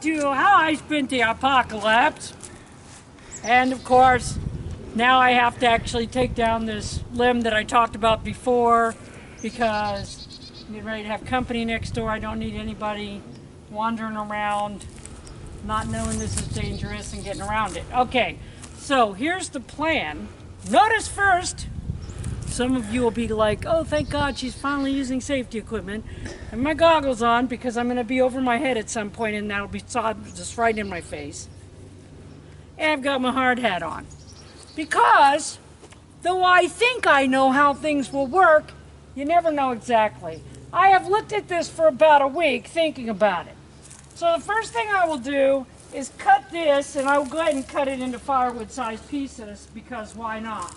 to how I spent the apocalypse. And of course, now I have to actually take down this limb that I talked about before because I'm getting ready to have company next door. I don't need anybody wandering around not knowing this is dangerous and getting around it. Okay, so here's the plan. Notice first, some of you will be like, oh, thank God she's finally using safety equipment. And my goggles on because I'm going to be over my head at some point and that'll be just right in my face. And I've got my hard hat on. Because, though I think I know how things will work, you never know exactly. I have looked at this for about a week thinking about it. So the first thing I will do is cut this, and I will go ahead and cut it into firewood-sized pieces, because why not?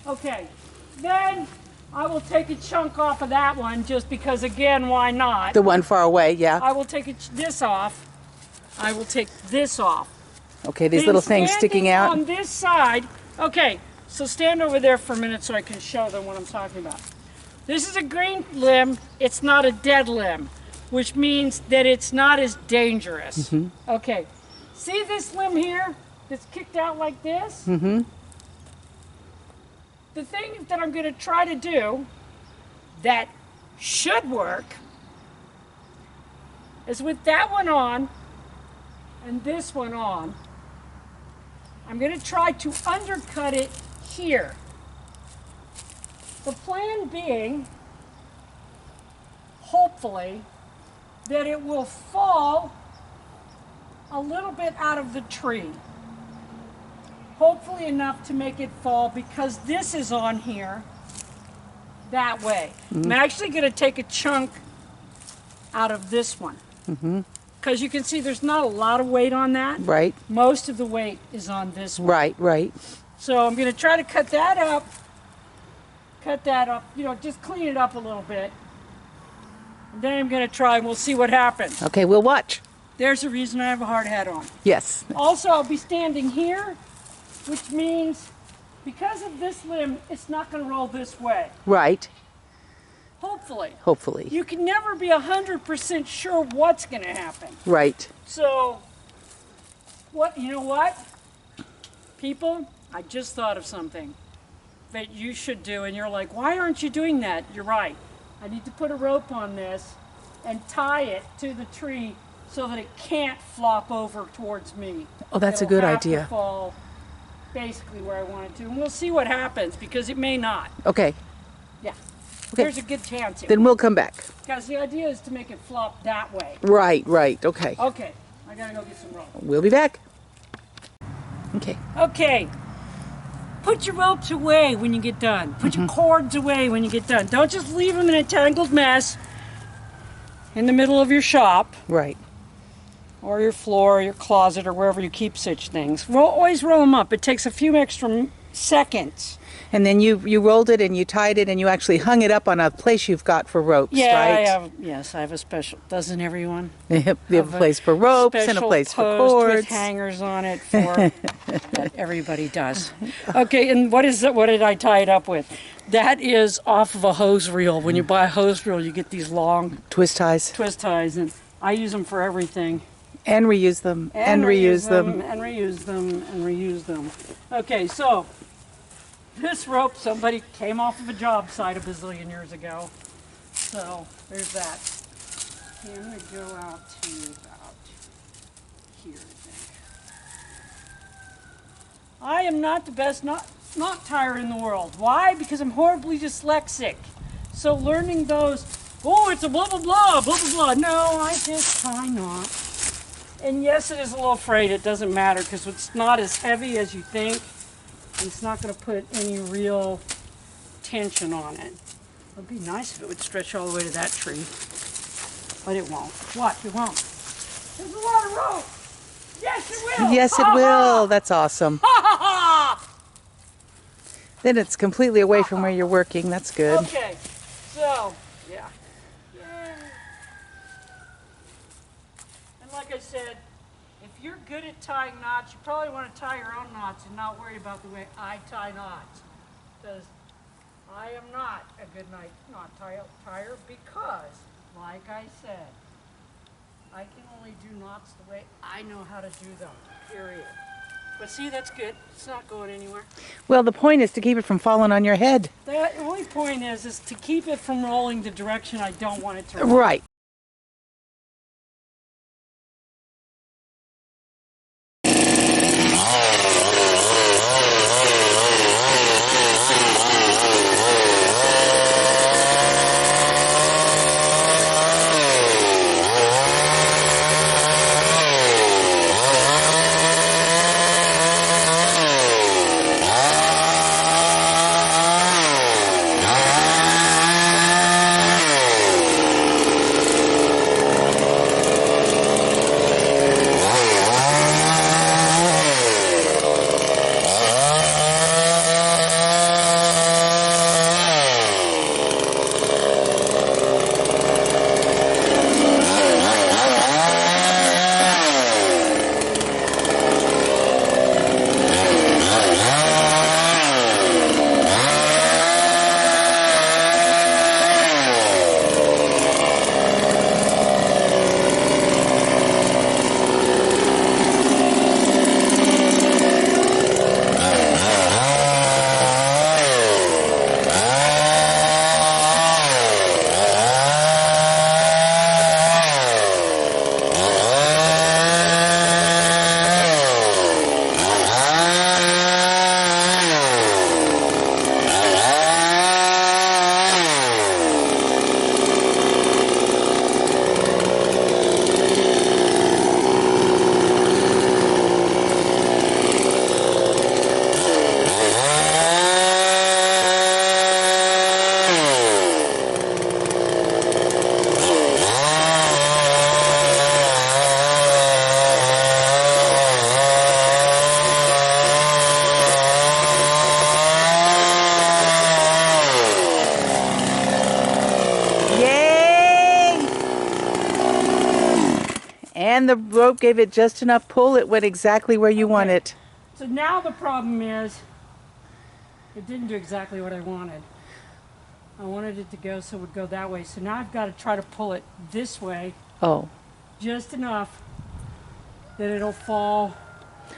Okay, then I will take a chunk off of that one, just because, again, why not? The one far away, yeah. I will take this off. I will take this off. Okay, these little things sticking out. On this side, okay, so stand over there for a minute so I can show them what I'm talking about. This is a green limb. It's not a dead limb, which means that it's not as dangerous. Mm-hmm. Okay, see this limb here that's kicked out like this? Mm-hmm. The thing that I'm going to try to do that should work is with that one on and this one on, I'm going to try to undercut it here. The plan being, hopefully, that it will fall a little bit out of the tree. Hopefully enough to make it fall because this is on here that way. Mm-hmm. I'm actually going to take a chunk out of this one. Because you can see there's not a lot of weight on that. Right. Most of the weight is on this one. Right, right. So I'm going to try to cut that up, you know, just clean it up a little bit. And then I'm going to try and we'll see what happens. Okay, we'll watch. There's the reason I have a hard hat on. Yes. Also, I'll be standing here, which means because of this limb, it's not going to roll this way. Right. Hopefully. Hopefully. You can never be 100% sure what's going to happen. Right. So, you know what? People, I just thought of something that you should do, and you're like, why aren't you doing that? You're right. I need to put a rope on this and tie it to the tree so that it can't flop over towards me. Oh, that's a good idea. It'll have to fall basically where I want it to, and we'll see what happens because it may not. Okay. Yeah. Okay. There's a good chance. Then we'll come back. Because the idea is to make it flop that way. Right, right. Okay. Okay. I gotta go get some rope. We'll be back. Okay. Okay. Put your ropes away when you get done. Put your cords away when you get done. Don't just leave them in a tangled mess in the middle of your shop. Right. Or your floor, or your closet, or wherever you keep such things. Always roll them up. It takes a few extra seconds. And then you rolled it and you tied it and you actually hung it up on a place you've got for ropes, yeah, right? I have a special, doesn't everyone? You have a place for ropes and a place for cords. With hangers on it for that everybody does. Okay, and what is it? What did I tie it up with? That is off of a hose reel. When you buy a hose reel, you get these long twist ties. And I use them for everything. And reuse them. And reuse them. And reuse them. And reuse them. Okay, so this rope, somebody came off of a job site a bazillion years ago. So there's that. Okay, I'm going to go out to about here, I think. I am not the best knot tire in the world. Why? Because I'm horribly dyslexic. So learning those, oh, it's a blah, blah, blah, blah, blah, blah. No, I just try not. And yes, it is a little frayed. It doesn't matter because it's not as heavy as you think. It's not going to put any real tension on it. It would be nice if it would stretch all the way to that tree. But it won't. What? It won't. There's a lot of rope. Yes, it will. Yes, it will. That's awesome. Then it's completely away from where you're working. That's good. Okay. So, yeah. And like I said, if you're good at tying knots, you probably want to tie your own knots and not worry about the way I tie knots. Because I am not a good knot tire because, like I said, I can only do knots the way I know how to do them, period. But see, that's good. It's not going anywhere. Well, the point is to keep it from falling on your head. The only point is to keep it from rolling the direction I don't want it to roll. Right. And the rope gave it just enough pull. It went exactly where you want it. So now the problem is, it didn't do exactly what I wanted. I wanted it to go so it would go that way. So now I've got to try to pull it this way, Oh. just enough that it'll fall.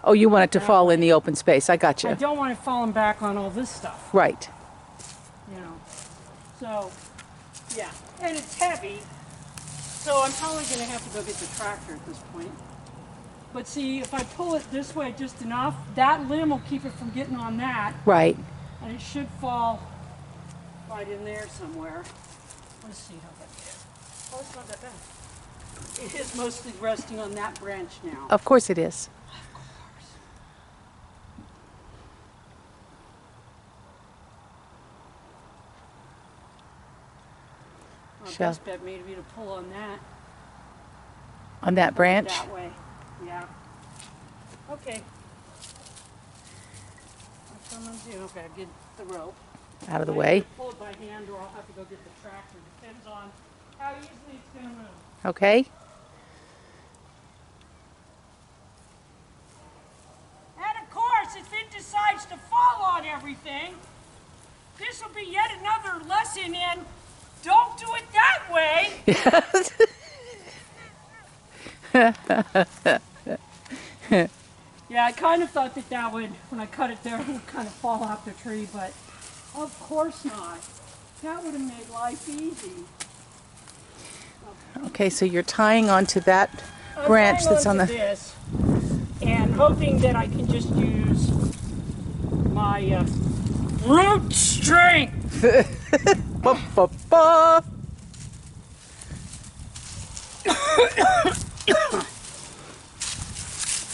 Oh, you want it to fall in the open space. I got I you. don't want it falling back on all this stuff, Right. you know. So, yeah. And it's heavy, so I'm probably going to have to go get the tractor at this point. But see, if I pull it this way just enough, that limb will keep it from getting on that, Right. and it should fall right in there somewhere. Let's see how that is. Oh, it's not that bad. It is mostly resting on that branch now. Of course it is. Of course. Well, Shall- best bet may be to pull on that. On that branch. That way. Yeah. Okay. That's what I'm gonna do. Okay, I'll get the rope. Out of the I way. either pull it by hand or I'll have to go get the tractor. Depends on how easily it's gonna move. Okay. And of course, if it decides to fall on everything, this will be yet another lesson in don't do it that way. Yeah, I kind of thought that would, when I cut it there, it would kind of fall off the tree, but of course not. That would have made life easy. Okay, so you're tying onto that I'm branch tying that's on onto the... this and hoping that I can just use my root strength. Ba, ba, ba.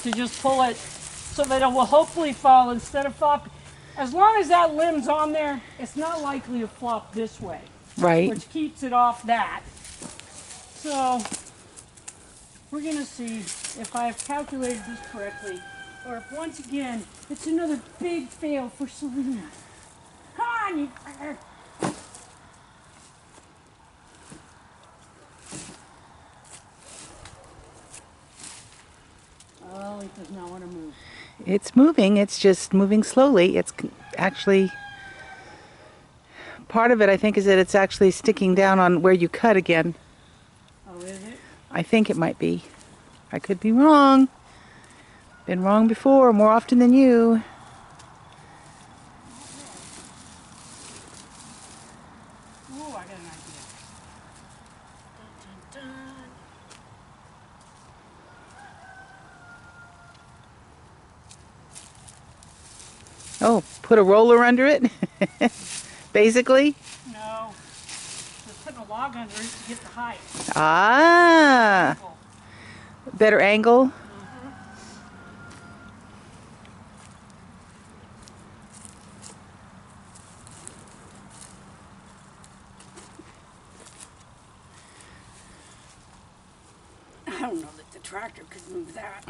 To just pull it so that it will hopefully fall instead of flop. As long as that limb's on there, it's not likely to flop this way, Right. which keeps it off that. So we're going to see if I have calculated this correctly, or if once again it's another big fail for Selena. Come on, you fucker. Oh, it does not want to move. It's moving. It's just moving slowly. It's actually... Part of it, I think, is that it's actually sticking down on where you cut again. Oh, is it? I think it might be. I could be wrong. Been wrong before, more often than you. Ooh, I got an idea. Dun, dun, dun. Oh, put a roller under it? Basically? No, just putting a log under it to get the height. Ah, Cool. better angle. I don't know that the tractor could move that.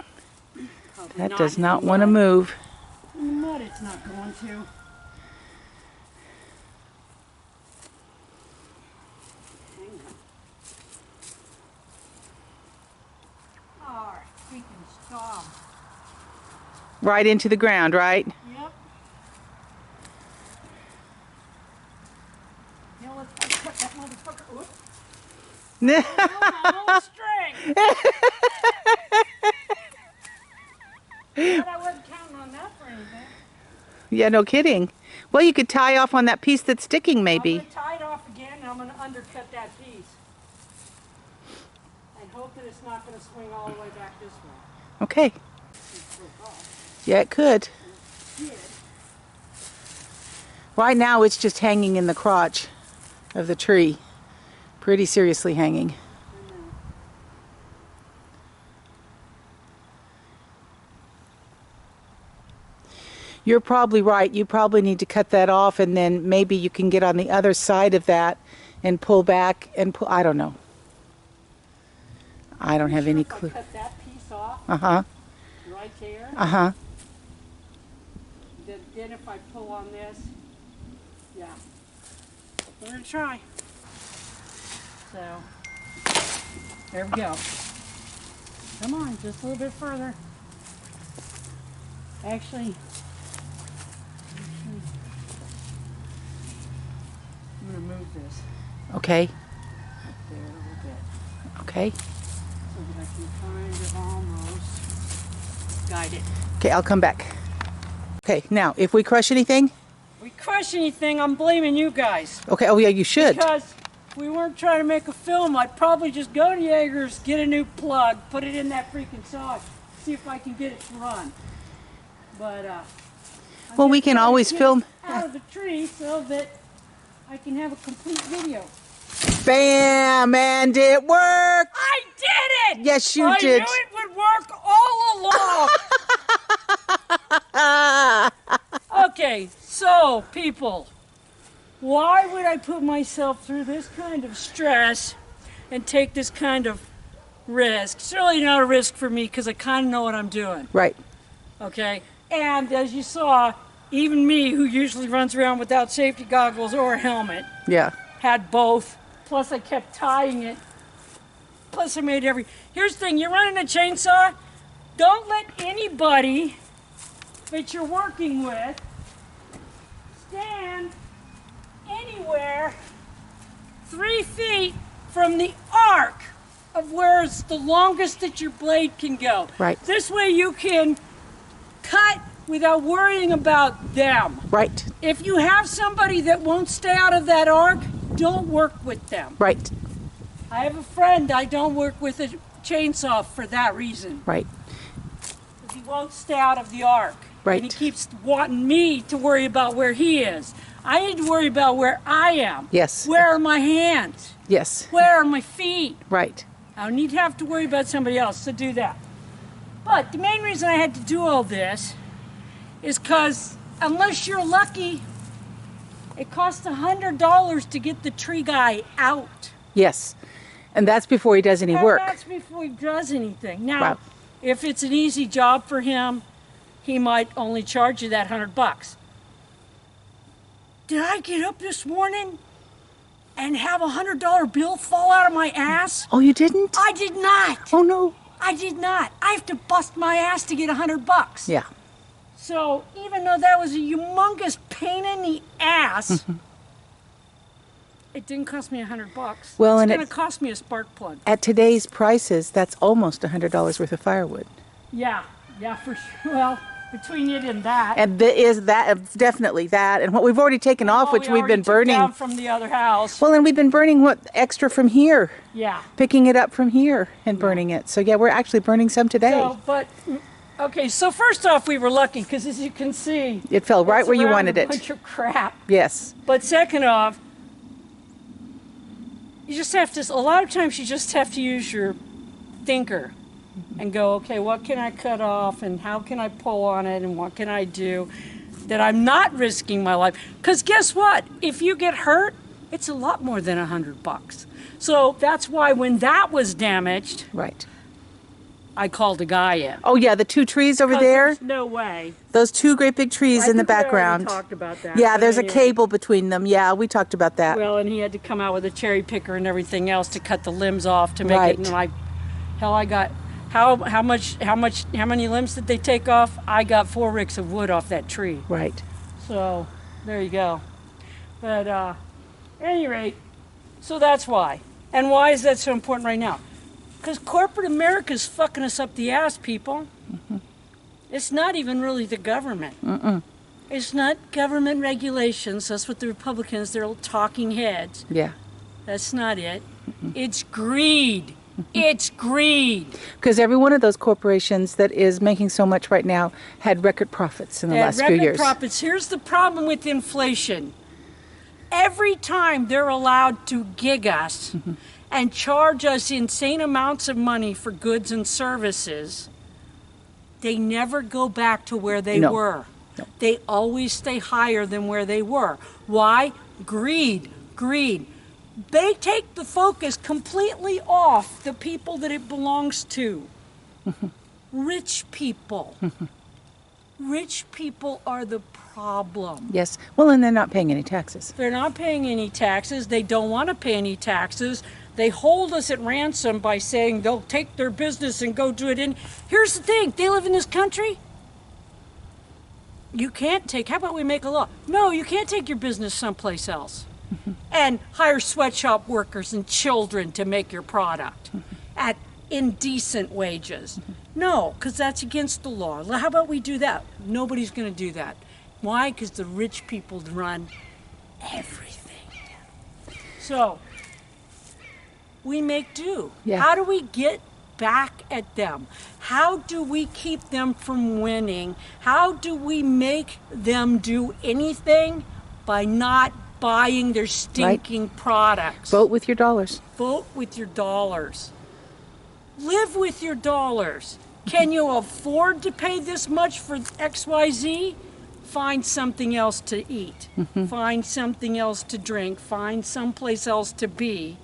Probably That does in not the want to mud. move. In the mud, it's not going to. Hang on. All right, we can stop. Right into the ground, right? Yep. Now let's cut that motherfucker. Whoop. Oh, string. But I wasn't counting on that for anything. Yeah, no kidding. Well, you could tie off on that piece that's sticking, I'm maybe. going to tie it off again and I'm going to undercut that piece. And hope that it's not going to swing all the way back this way. Okay. It's broke off. Yeah, it could. It did. Right now, it's just hanging in the crotch of the tree. Pretty seriously hanging. I know. You're probably right. You probably need to cut that off, and then maybe you can get on the other side of that and pull back and pull. I don't know. I don't have any If I clue. cut that piece off Uh-huh. right there, Uh-huh. then if I pull on this, yeah. We're going to try. So, there we go. Come on, just a little bit further. Actually, I'm going to move this Okay. up there a little bit Okay. so that I can kind of almost guide it. Okay, I'll come back. Okay, now, if we crush anything, If we crush anything, I'm blaming you guys. okay, oh yeah, you should. Because if we weren't trying to make a film, I'd probably just go to Jaeger's, get a new plug, put it in that freaking saw, see if I can get it to run. But, I'm Well, we just can trying to always get film. it out of the tree so that I can have a complete video. Bam! And it worked! I did it! Yes, you I did. knew it would work all along. Okay, so people, why would I put myself through this kind of stress and take this kind of risk? It's really not a risk for me because I kind of know what I'm doing, Right. okay? And as you saw, even me, who usually runs around without safety goggles or a helmet, Yeah. had both. Plus I kept tying it. Plus I made Here's the thing, you're running a chainsaw, don't let anybody that you're working with stand anywhere 3 feet from the arc of where it's the longest that your blade can go. Right. This way you can cut without worrying about them. Right. If you have somebody that won't stay out of that arc, don't work with them. Right. I have a friend I don't work with a chainsaw for that reason. Right. He won't stay out of the arc. Right. And he keeps wanting me to worry about where he is. I need to worry about where I am. Yes. Where are my hands? Yes. Where are my feet? Right. I don't need to have to worry about somebody else to do that. But the main reason I had to do all this is because unless you're lucky, it costs $100 to get the tree guy out. Yes. And that's before he does any And work. that's before he does anything. Now, Wow. if it's an easy job for him, he might only charge you that $100. Did I get up this morning and have a $100 bill fall out of my ass? Oh, you didn't? I did not. Oh, no. I did not. I have to bust my ass to get $100. Yeah. So even though that was a humongous pain in the ass, It didn't cost me $100. Well, it's and going to it- cost me a spark plug. At today's prices, that's almost $100 worth of firewood. Yeah, for sure. Well, between it and that. And it's definitely that. And what we've already taken off, which we we've been already took burning. down from the other house. Well, and we've been burning what extra from here, Yeah. picking it up from here and burning it. So yeah, we're actually burning some today. So, okay, so first off, we were lucky because as you can see, It fell right it's where you around wanted a it. bunch of crap. Yes. But second off, you just have to, a lot of times you just have to use your thinker and go, okay, what can I cut off and how can I pull on it and what can I do that I'm not risking my life? Because guess what? If you get hurt, it's a lot more than $100. So that's why when that was damaged, Right. I called a guy in. Oh yeah, the two trees over 'Cause there. there's no way. Those two great big trees I in the think we already background. talked about that. Yeah, but there's a anyway. cable between them. Yeah, we talked about that. Well, and he had to come out with a cherry picker and everything else to cut the limbs off to make Right. it. And I got how many limbs did they take off? I got 4 ricks of wood off that tree. Right. So there you go. But at any rate, so that's why. And why is that so important right now? Because corporate America's fucking us up the ass, people. Mm-hmm. It's not even really the government. It's not government regulations. That's what the Republicans, they're all talking heads. Yeah. That's not it. It's greed. It's greed. Because every one of those corporations that is making so much right now had record profits in the last few record years. profits. Here's the problem with inflation. Every time they're allowed to gig us and charge us insane amounts of money for goods and services, they never go back to where they No. were. No. They always stay higher than where they were. Why? Greed. Greed. They take the focus completely off the people that it belongs to. Rich people. Rich people are the problem. Yes. Well, and they're not paying any taxes. They're not paying any taxes. They don't want to pay any taxes. They hold us at ransom by saying they'll take their business and go do it. And here's the thing, they live in this country. You can't take, how about we make a law? No, you can't take your business someplace else and hire sweatshop workers and children to make your product at indecent wages. No, because that's against the law. How about we do that? Nobody's going to do that. Why? Because the rich people run everything. So, we make do. Yeah. How do we get back at them? How do we keep them from winning? How do we make them do anything? By not buying their stinking products. Vote with your dollars. Vote with your dollars. Live with your dollars. Can you afford to pay this much for XYZ? Find something else to eat. Find something else to drink. Find someplace else to be.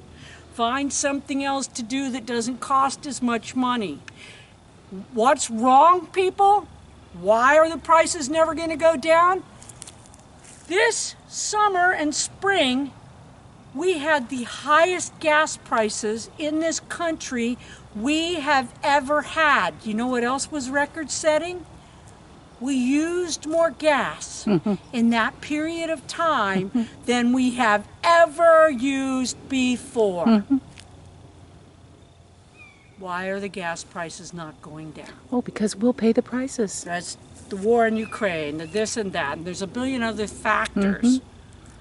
Find something else to do that doesn't cost as much money. What's wrong, people? Why are the prices never going to go down? This summer and spring, we had the highest gas prices in this country we have ever had. You know what else was record-setting? We used more gas in that period of time than we have ever used before. Why are the gas prices not going down? Oh, because we'll pay the prices. That's the war in Ukraine, the this and that, and there's a billion other factors.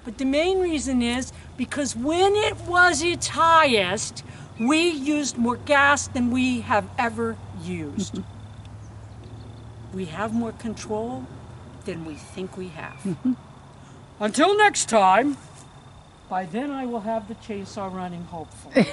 But the main reason is because when it was its highest, we used more gas than we have ever used. We have more control than we think we have. Until next time, by then I will have the chainsaw running, hopefully.